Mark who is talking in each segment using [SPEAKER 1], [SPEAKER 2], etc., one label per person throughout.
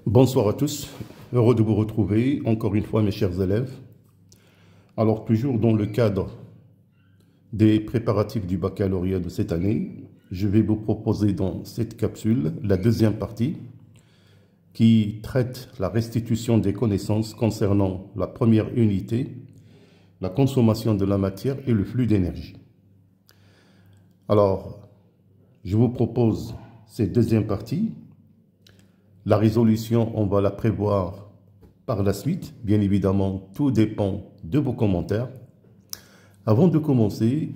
[SPEAKER 1] Bonsoir à tous, heureux de vous retrouver encore une fois mes chers élèves. Alors toujours dans le cadre des préparatifs du baccalauréat de cette année, je vais vous proposer dans cette capsule la deuxième partie qui traite la restitution des connaissances concernant la première unité, la consommation de la matière et le flux d'énergie. Alors, je vous propose cette deuxième partie. La résolution, on va la prévoir par la suite. Bien évidemment, tout dépend de vos commentaires. Avant de commencer,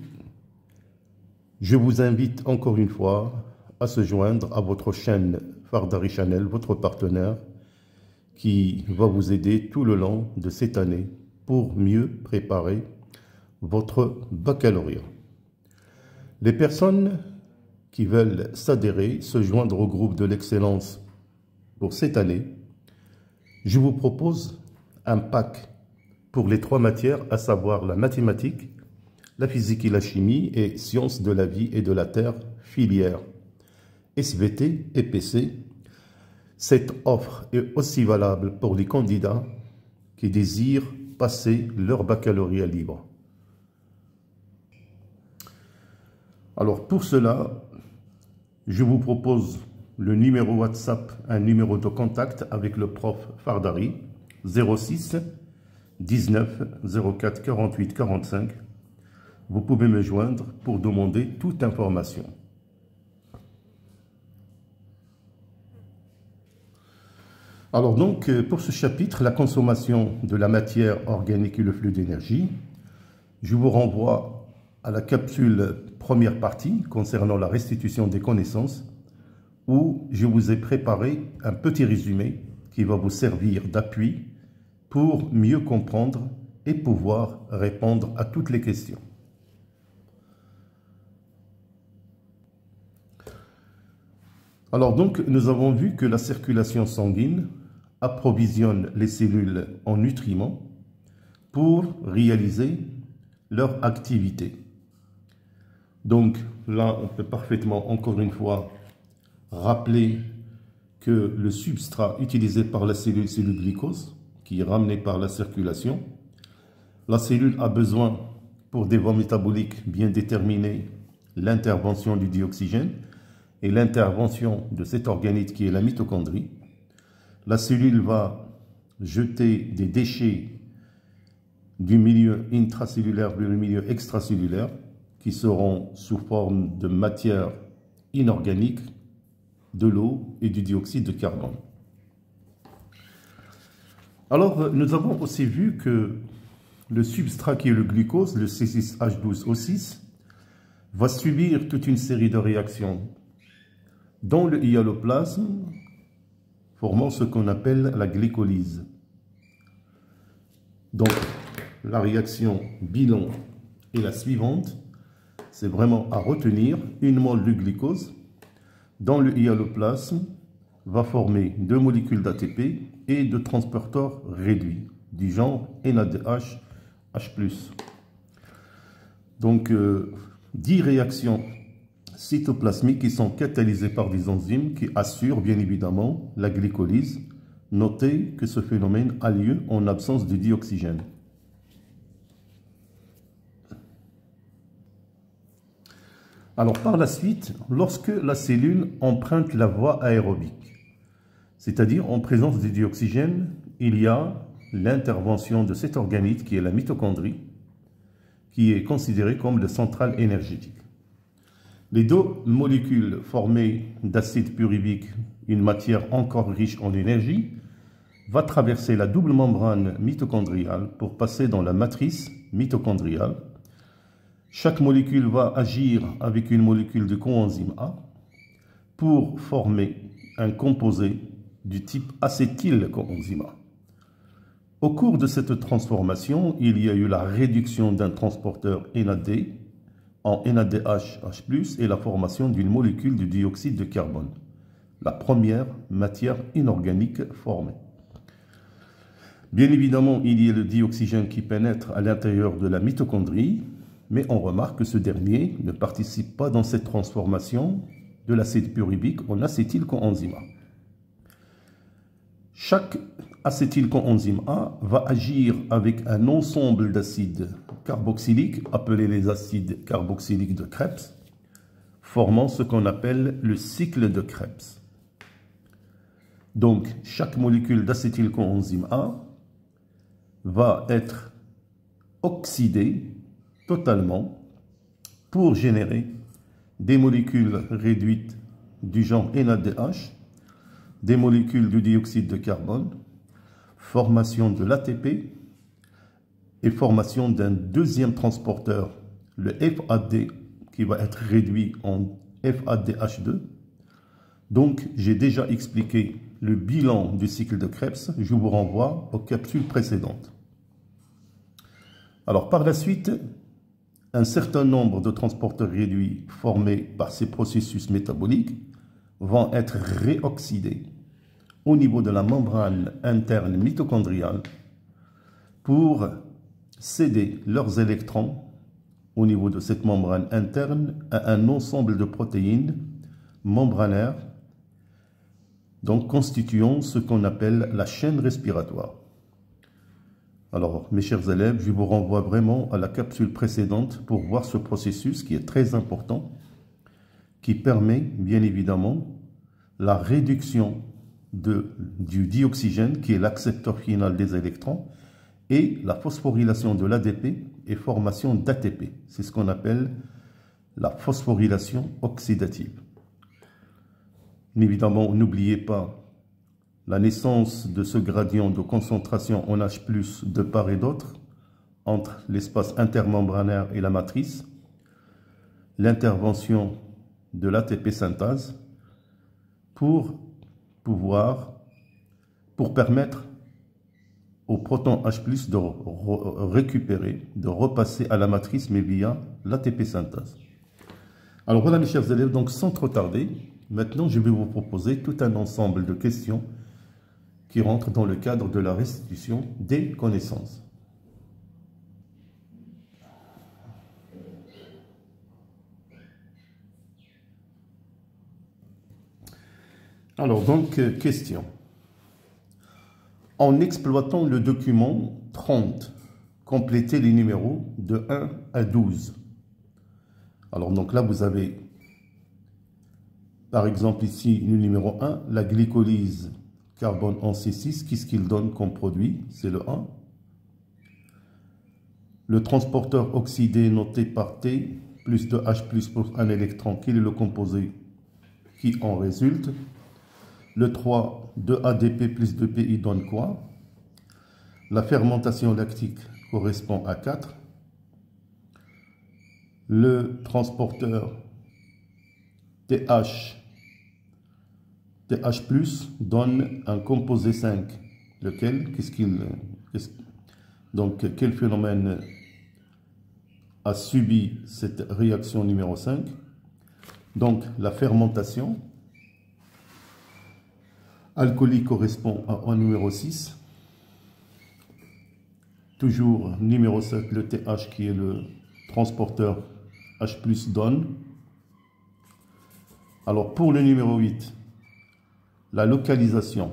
[SPEAKER 1] je vous invite encore une fois à se joindre à votre chaîne Fardari Channel, votre partenaire, qui va vous aider tout le long de cette année pour mieux préparer votre baccalauréat. Les personnes qui veulent s'adhérer, se joindre au groupe de l'excellence pour cette année, je vous propose un pack pour les 3 matières, à savoir la mathématique, la physique et la chimie et sciences de la vie et de la terre, filière SVT et PC. Cette offre est aussi valable pour les candidats qui désirent passer leur baccalauréat libre. Alors pour cela, je vous propose le numéro WhatsApp, un numéro de contact avec le prof Fardari, 06 19 04 48 45. Vous pouvez me joindre pour demander toute information. Alors donc, pour ce chapitre, la consommation de la matière organique et le flux d'énergie, je vous renvoie à la capsule première partie concernant la restitution des connaissances, où je vous ai préparé un petit résumé qui va vous servir d'appui pour mieux comprendre et pouvoir répondre à toutes les questions. Alors donc, nous avons vu que la circulation sanguine approvisionne les cellules en nutriments pour réaliser leur activité. Donc là, on peut parfaitement, encore une fois, rappeler que le substrat utilisé par la cellule, c'est le glucose, qui est ramené par la circulation. La cellule a besoin, pour des voies métaboliques bien déterminées, l'intervention du dioxygène et l'intervention de cet organite qui est la mitochondrie. La cellule va jeter des déchets du milieu intracellulaire vers le milieu extracellulaire qui seront sous forme de matière inorganique, de l'eau et du dioxyde de carbone. Alors, nous avons aussi vu que le substrat qui est le glucose, le C6H12O6, va subir toute une série de réactions dans le hyaloplasme, formant ce qu'on appelle la glycolyse. Donc, la réaction bilan est la suivante. C'est vraiment à retenir. Une mole de glucose dans le hyaloplasme va former 2 molécules d'ATP et de transporteurs réduits du genre NADH, H+. Donc, 10 réactions cytoplasmiques qui sont catalysées par des enzymes qui assurent bien évidemment la glycolyse. Notez que ce phénomène a lieu en absence de dioxygène. Alors par la suite, lorsque la cellule emprunte la voie aérobique, c'est-à-dire en présence de dioxygène, il y a l'intervention de cet organite qui est la mitochondrie, qui est considérée comme le centrale énergétique. Les 2 molécules formées d'acide pyruvique, une matière encore riche en énergie, va traverser la double membrane mitochondriale pour passer dans la matrice mitochondriale. Chaque molécule va agir avec une molécule de coenzyme A pour former un composé du type acétylcoenzyme A. Au cours de cette transformation, il y a eu la réduction d'un transporteur NAD en NADH, H+, et la formation d'une molécule de dioxyde de carbone, la première matière inorganique formée. Bien évidemment, il y a le dioxygène qui pénètre à l'intérieur de la mitochondrie, mais on remarque que ce dernier ne participe pas dans cette transformation de l'acide pyruvique en acétylcoenzyme A. Chaque acétylcoenzyme A va agir avec un ensemble d'acides carboxyliques, appelés les acides carboxyliques de Krebs, formant ce qu'on appelle le cycle de Krebs. Donc, chaque molécule d'acétylcoenzyme A va être oxydée totalement pour générer des molécules réduites du genre NADH, des molécules du dioxyde de carbone, formation de l'ATP et formation d'un deuxième transporteur, le FAD, qui va être réduit en FADH2. Donc, j'ai déjà expliqué le bilan du cycle de Krebs. Je vous renvoie aux capsules précédentes. Alors, par la suite, un certain nombre de transporteurs réduits formés par ces processus métaboliques vont être réoxydés au niveau de la membrane interne mitochondriale pour céder leurs électrons au niveau de cette membrane interne à un ensemble de protéines membranaires, donc constituant ce qu'on appelle la chaîne respiratoire. Alors, mes chers élèves, je vous renvoie vraiment à la capsule précédente pour voir ce processus qui est très important, qui permet bien évidemment la réduction du dioxygène, qui est l'accepteur final des électrons, et la phosphorylation de l'ADP et formation d'ATP. C'est ce qu'on appelle la phosphorylation oxydative. Évidemment, n'oubliez pas la naissance de ce gradient de concentration en H+, de part et d'autre, entre l'espace intermembranaire et la matrice, l'intervention de l'ATP synthase pour permettre au proton H+, de récupérer, de repasser à la matrice, mais via l'ATP synthase. Alors voilà mes chers élèves, donc sans trop tarder, maintenant je vais vous proposer tout un ensemble de questions qui rentrent dans le cadre de la restitution des connaissances. Alors donc, question. En exploitant le document 30, complétez les numéros de 1 à 12. Alors donc là, vous avez, par exemple ici, le numéro 1, la glycolyse carbone en C6. Qu'est-ce qu'il donne comme produit? C'est le 1. Le transporteur oxydé noté par T, plus de H+, pour un électron, quel est le composé qui en résulte? Le 3, de ADP plus de PI donne quoi? La fermentation lactique correspond à 4. Le transporteur TH donne un composé 5. Lequel? Donc, quel phénomène a subi cette réaction numéro 5? Donc, la fermentation. Alcoolique correspond à un numéro 6. Toujours numéro 7, le TH qui est le transporteur H+ donne. Alors pour le numéro 8, la localisation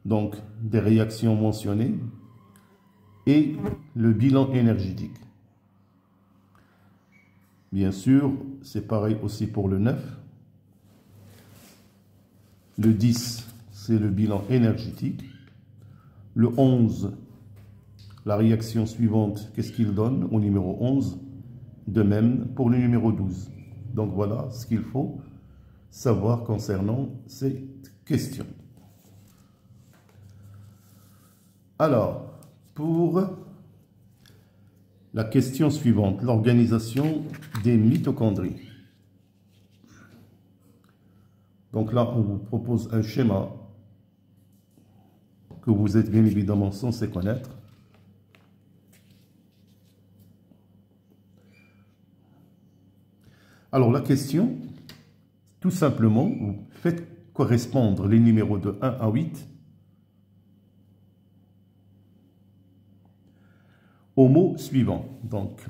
[SPEAKER 1] donc des réactions mentionnées et le bilan énergétique. Bien sûr, c'est pareil aussi pour le 9. Le 10, c'est le bilan énergétique. Le 11, la réaction suivante, qu'est-ce qu'il donne au numéro 11? De même pour le numéro 12. Donc voilà ce qu'il faut savoir concernant cette question. Alors, pour la question suivante, l'organisation des mitochondries. Donc là, on vous propose un schéma que vous êtes bien évidemment censé connaître. Alors la question, tout simplement, vous faites correspondre les numéros de 1 à 8 au mot suivant. Donc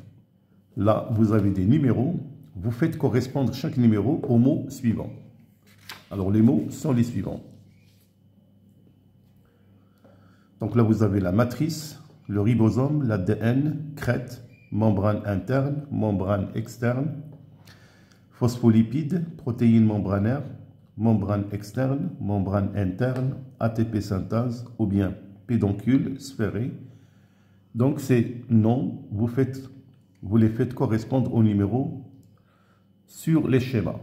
[SPEAKER 1] là, vous avez des numéros, vous faites correspondre chaque numéro au mot suivant. Alors les mots sont les suivants. Donc là, vous avez la matrice, le ribosome, l'ADN, crête, membrane interne, membrane externe, phospholipides, protéines membranaires, membrane externe, membrane interne, ATP synthase ou bien pédoncule sphéré. Donc ces noms, vous les faites correspondre au numéro sur les schémas.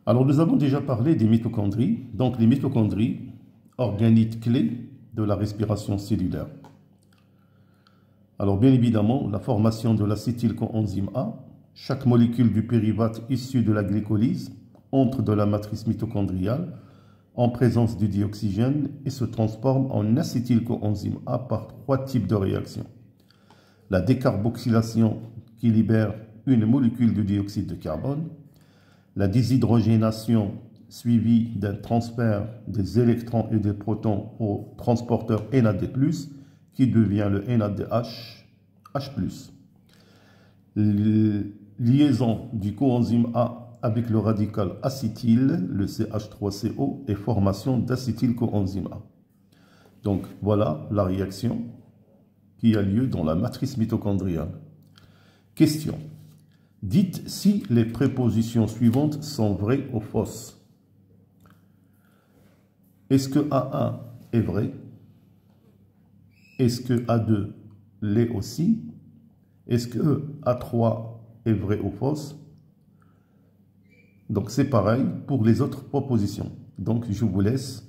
[SPEAKER 1] Alors nous avons déjà parlé des mitochondries. Donc les mitochondries, organites clés de la respiration cellulaire. Alors bien évidemment, la formation de l'acétylcoenzyme A, chaque molécule du pyruvate issue de la glycolyse entre dans la matrice mitochondriale en présence du dioxygène et se transforme en acétylcoenzyme A par 3 types de réactions. La décarboxylation qui libère une molécule de dioxyde de carbone, la déshydrogénation suivie d'un transfert des électrons et des protons au transporteur NAD+, qui devient le NADH, H+. Liaison du coenzyme A avec le radical acétyl, le CH3CO, et formation d'acétylcoenzyme A. Donc voilà la réaction qui a lieu dans la matrice mitochondriale. Question. Dites si les prépositions suivantes sont vraies ou fausses. Est-ce que A1 est vrai? Est-ce que A2 l'est aussi? Est-ce que A3 est vrai ou fausse? Donc c'est pareil pour les autres propositions. Donc je vous laisse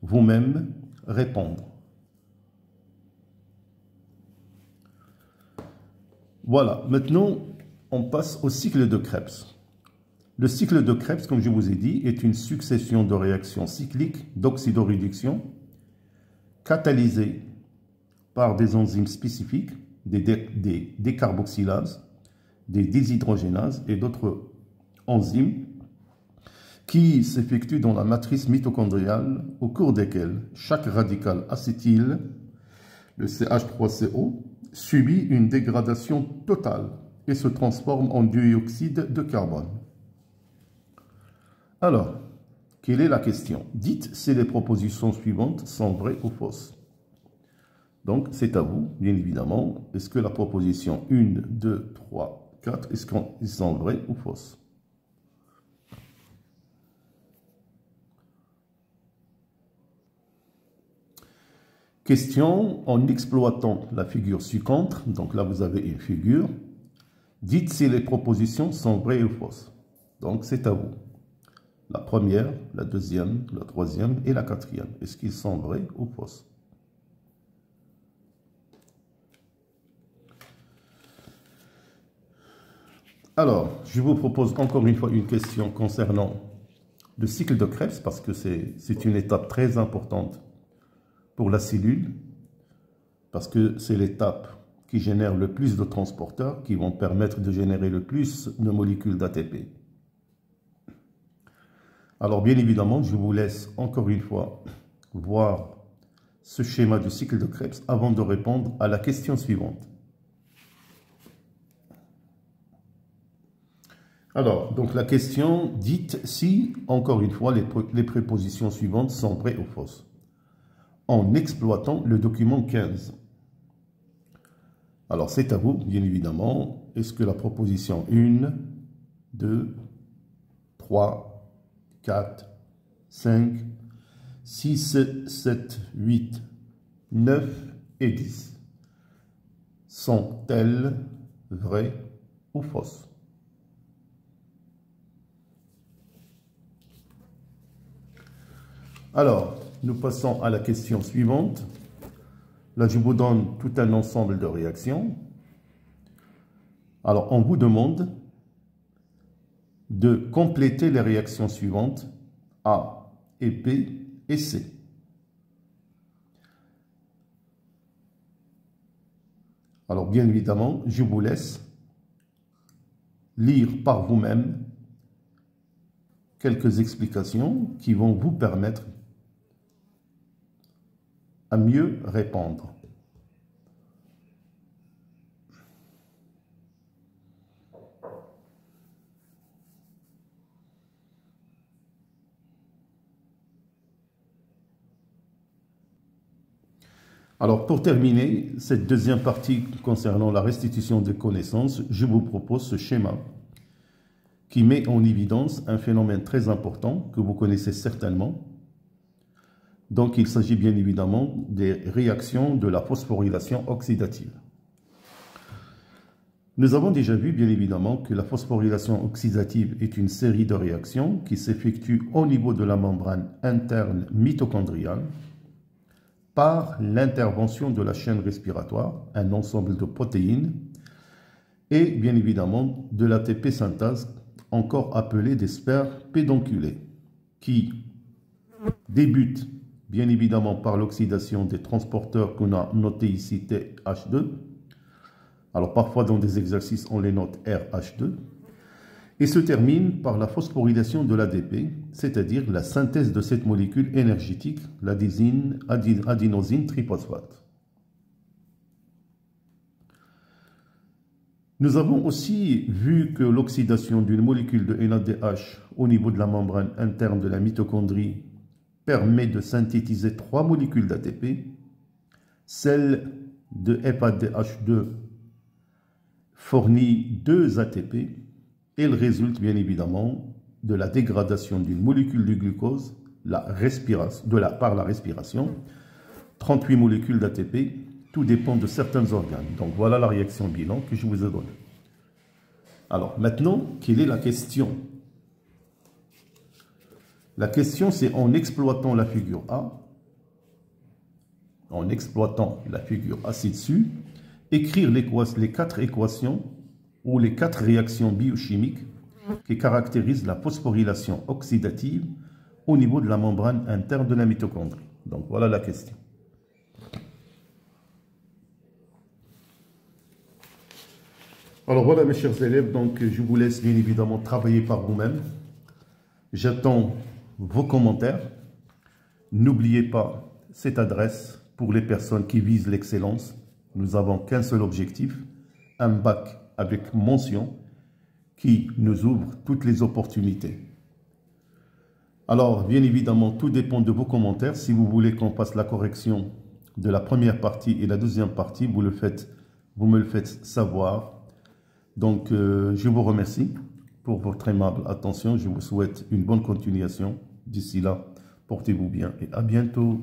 [SPEAKER 1] vous-même répondre. Voilà, maintenant on passe au cycle de Krebs. Le cycle de Krebs, comme je vous ai dit, est une succession de réactions cycliques d'oxydoréduction catalysées par des enzymes spécifiques, des décarboxylases, des déshydrogénases et d'autres enzymes qui s'effectuent dans la matrice mitochondriale au cours desquelles chaque radical acétyl, le CH3CO, subit une dégradation totale et se transforme en dioxyde de carbone. Alors, quelle est la question? Dites si les propositions suivantes sont vraies ou fausses. Donc, c'est à vous, bien évidemment. Est-ce que la proposition 1, 2, 3, 4, est-ce qu'elles sont vraies ou fausses? Question, en exploitant la figure ci-contre, donc là vous avez une figure, dites si les propositions sont vraies ou fausses. Donc c'est à vous. La première, la deuxième, la troisième et la quatrième. Est-ce qu'ils sont vrais ou fausses? Alors, je vous propose encore une fois une question concernant le cycle de Krebs, parce que c'est une étape très importante pour la cellule, parce que c'est l'étape qui génère le plus de transporteurs qui vont permettre de générer le plus de molécules d'ATP. Alors bien évidemment, je vous laisse encore une fois voir ce schéma du cycle de Krebs avant de répondre à la question suivante. Alors, donc la question, dites si, encore une fois, les prépositions suivantes sont vraies ou fausses. En exploitant le document 15. Alors, c'est à vous, bien évidemment. Est-ce que la proposition 1, 2, 3, 4, 5, 6, 7, 8, 9 et 10 sont-elles vraies ou fausses? Alors, nous passons à la question suivante. Là, je vous donne tout un ensemble de réactions. Alors, on vous demande de compléter les réactions suivantes A et B et C. Alors, bien évidemment, je vous laisse lire par vous-même quelques explications qui vont vous permettre à mieux répondre. Alors, pour terminer cette deuxième partie concernant la restitution des connaissances, je vous propose ce schéma qui met en évidence un phénomène très important que vous connaissez certainement. Donc, il s'agit bien évidemment des réactions de la phosphorylation oxydative. Nous avons déjà vu, bien évidemment, que la phosphorylation oxydative est une série de réactions qui s'effectuent au niveau de la membrane interne mitochondriale par l'intervention de la chaîne respiratoire, un ensemble de protéines, et bien évidemment de l'ATP synthase, encore appelée des sphères pédonculées, qui débute bien évidemment par l'oxydation des transporteurs qu'on a notés ici TH2. Alors parfois dans des exercices on les note RH2. Et se termine par la phosphorylation de l'ADP, c'est-à-dire la synthèse de cette molécule énergétique, l'adénosine triphosphate. Nous avons aussi vu que l'oxydation d'une molécule de NADH au niveau de la membrane interne de la mitochondrie permet de synthétiser 3 molécules d'ATP. Celle de FADH2 fournit 2 ATP. Et il résulte bien évidemment de la dégradation d'une molécule de glucose par la respiration. 38 molécules d'ATP, tout dépend de certains organes. Donc voilà la réaction bilan que je vous ai donnée. Alors maintenant, quelle est la question? La question c'est en exploitant la figure A, ci-dessus, écrire les 4 équations ou les 4 réactions biochimiques qui caractérisent la phosphorylation oxydative au niveau de la membrane interne de la mitochondrie. Donc voilà la question. Alors voilà mes chers élèves, donc je vous laisse bien évidemment travailler par vous-même. J'attends vos commentaires. N'oubliez pas cette adresse pour les personnes qui visent l'excellence. Nous n'avons qu'un seul objectif, un bac avec mention qui nous ouvre toutes les opportunités. Alors, bien évidemment, tout dépend de vos commentaires. Si vous voulez qu'on fasse la correction de la première partie et la deuxième partie, vous me le faites savoir. Donc, je vous remercie pour votre aimable attention. Je vous souhaite une bonne continuation. D'ici là, portez-vous bien et à bientôt.